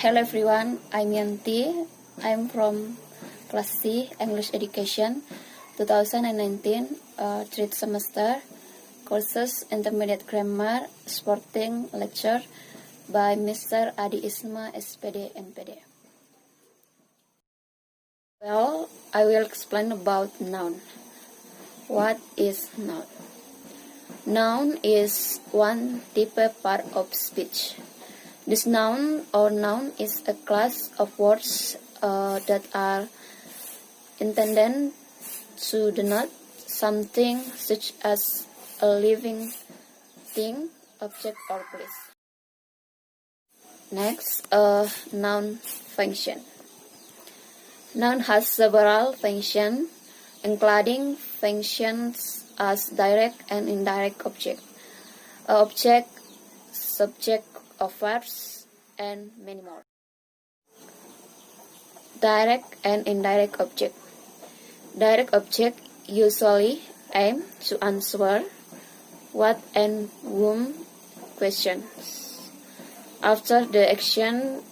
Hello everyone, I'm Yanti. I'm from Class C, English Education, 2019, third semester, courses Intermediate Grammar, Sporting Lecture by Mr. Adi Isma, SPD, NPD. Well, I will explain about noun. What is noun? Noun is one type part of speech. This noun or noun is a class of words that are intended to denote something such as a living thing, object, or place. Next, noun function. Noun has several functions, including functions as direct and indirect object, object, subject of verbs, and many more. Direct and indirect object. Direct object usually aim to answer what and whom questions after the action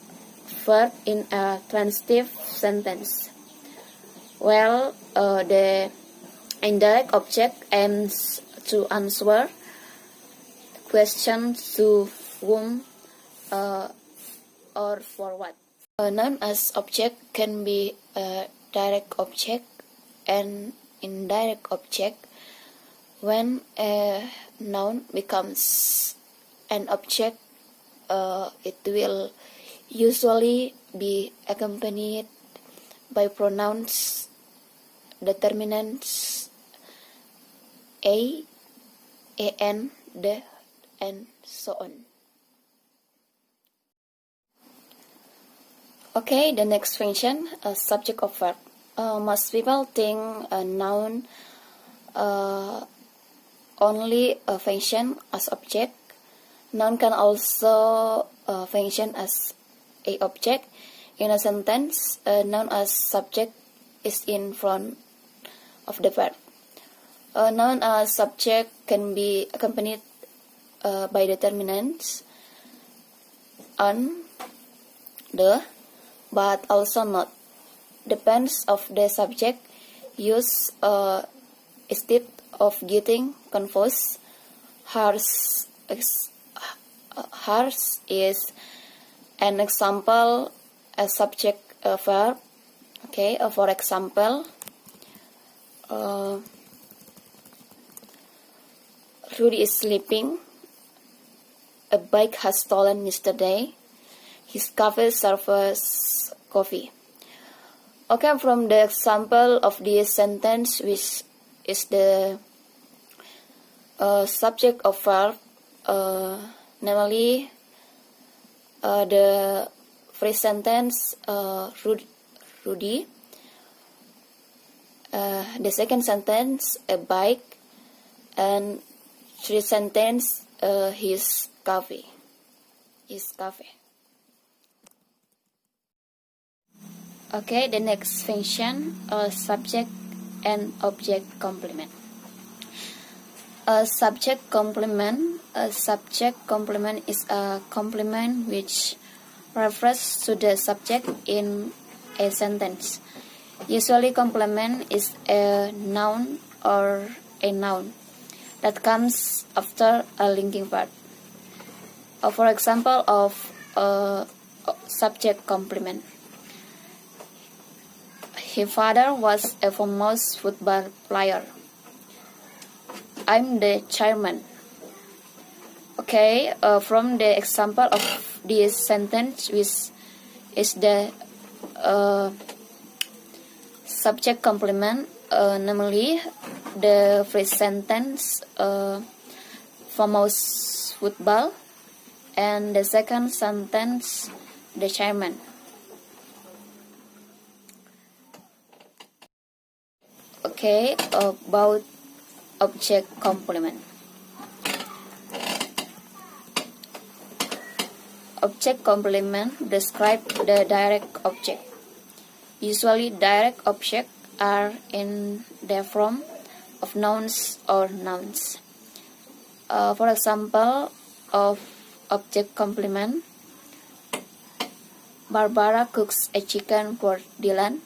verb in a transitive sentence. While the indirect object aims to answer questions to whom or for what. A noun as object can be a direct object and indirect object. When a noun becomes an object, it will usually be accompanied by pronouns, determinants a, an, the, and so on. Okay, the next function, subject of verb. Most people think a noun only function as object. Noun can also function as a object. In a sentence, a noun as subject is in front of the verb. A noun as subject can be accompanied by determinants on, the, but also not. Depends of the subject use instead of getting confused. Hers is an example as subject verb. Okay, for example, Rudy is sleeping. A bike has stolen yesterday. His cafe serves coffee. Okay, from the example of this sentence, which is the subject of verb, namely the first sentence, Rudy. The second sentence, a bike, and third sentence, his cafe. Okay, the next function, subject and object complement. A subject complement is a complement which refers to the subject in a sentence. Usually, complement is a noun or a noun that comes after a linking verb. For example of subject complement. His father was a famous football player. I'm the chairman. Okay, from the example of this sentence, which is the subject complement, namely the first sentence, famous football, and the second sentence, the chairman. Okay, about object complement. Object complement describe the direct object. Usually, direct objects are in the form of nouns or nouns. For example, of object complement, Barbara cooks a chicken for Dylan,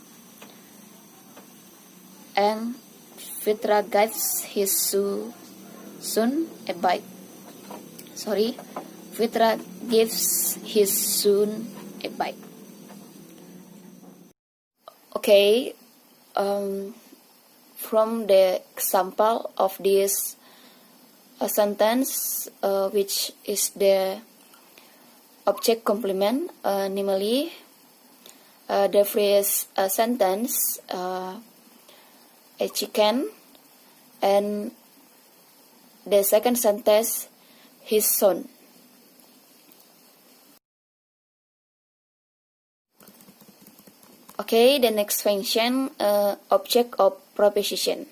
and Fitra gives his son a bite. Fitra gives his son a bite. Okay, from the example of this sentence, which is the object complement, namely the phrase sentence, a chicken, and the second sentence, his son. Okay, the next function, object of preposition.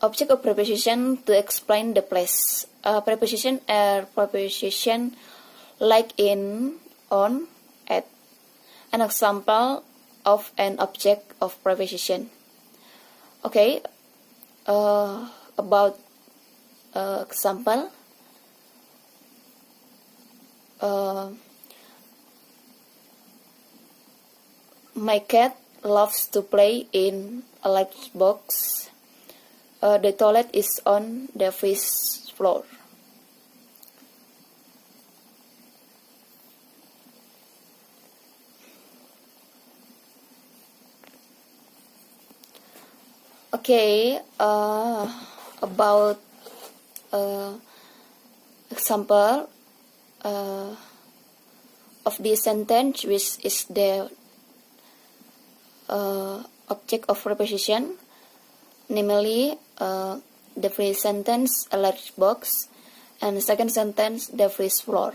Object of preposition to explain the place. Preposition are preposition like in, on, at. An example of an object of preposition. Okay, about example. My cat loves to play in a large box. The toilet is on the first floor. Okay, about example of this sentence, which is the object of preposition, namely the first sentence, a large box, and the second sentence, the first floor.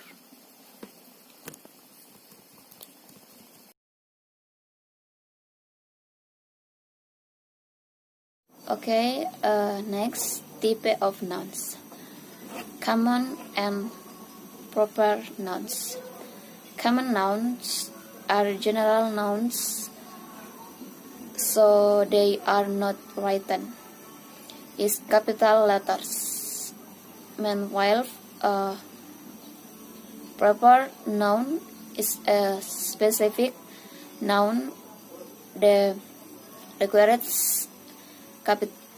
Okay, next, type of nouns. Common and proper nouns. Common nouns are general nouns, so they are not written in capital letters. Meanwhile, proper noun is a specific noun that requires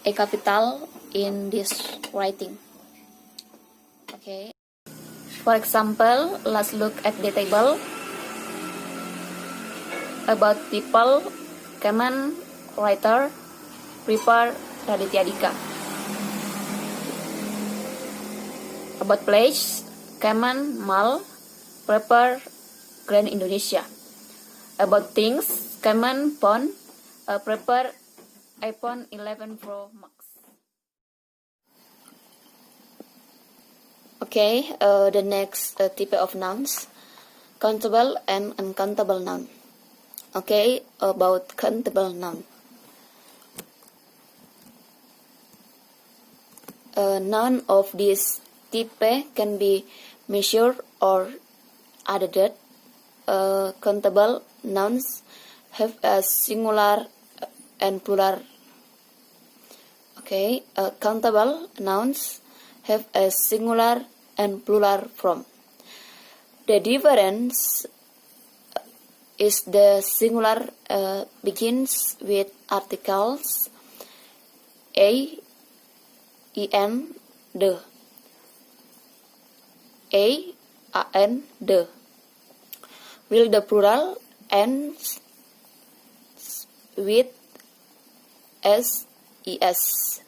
a capital in this writing. Okay. For example, let's look at the table about people. Common, writer, prepare, Raditya Dika. About place, common, Mal, prepare, Grand Indonesia. About things, common, phone, prepare, iPhone 11 Pro Max. Okay, the next type of nouns, countable and uncountable noun. Okay, about countable noun. None of these type can be measured or added. Countable nouns have a singular and plural. Okay, countable nouns have a singular and plural form. The difference is the singular begins with articles a, en, de. A, an, de. While the plural ends with s, es.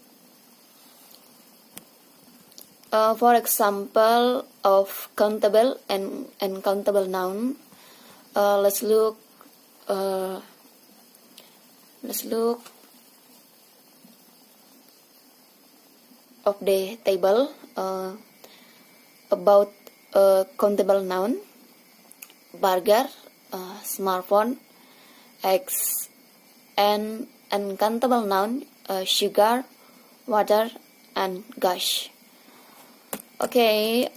For example of countable and uncountable noun, let's look of the table about countable noun: burger, smartphone, eggs, and uncountable noun: sugar, water, and gas. Okay,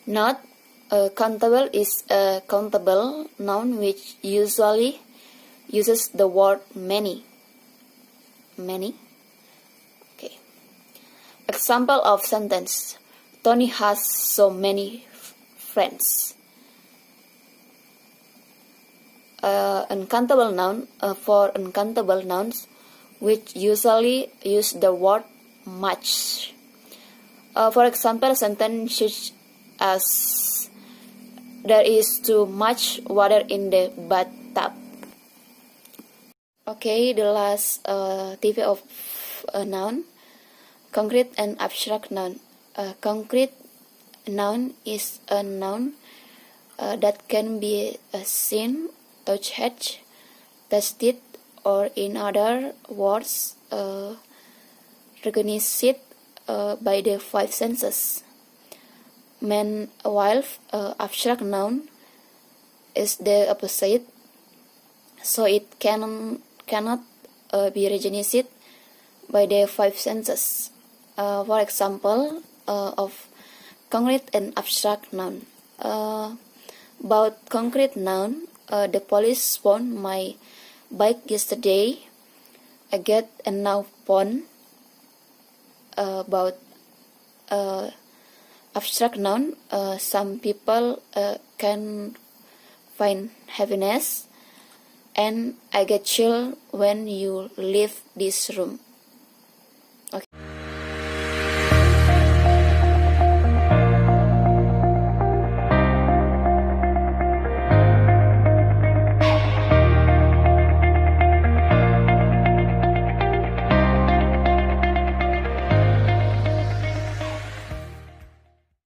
not countable is a countable noun which usually uses the word many. Many. Okay. Example of sentence: Tony has so many friends. Uncountable noun for uncountable nouns, which usually use the word much. For example, sentence such as there is too much water in the bathtub. Okay, the last type of noun, concrete and abstract noun. Concrete noun is a noun that can be seen, touched, tasted, or in other words, recognized by the five senses. While abstract noun is the opposite, so it cannot be recognized by the five senses. For example, of concrete and abstract noun. About concrete noun, the police found my bike yesterday. I get a now found. About abstract noun, some people can find happiness, and I get chill when you leave this room.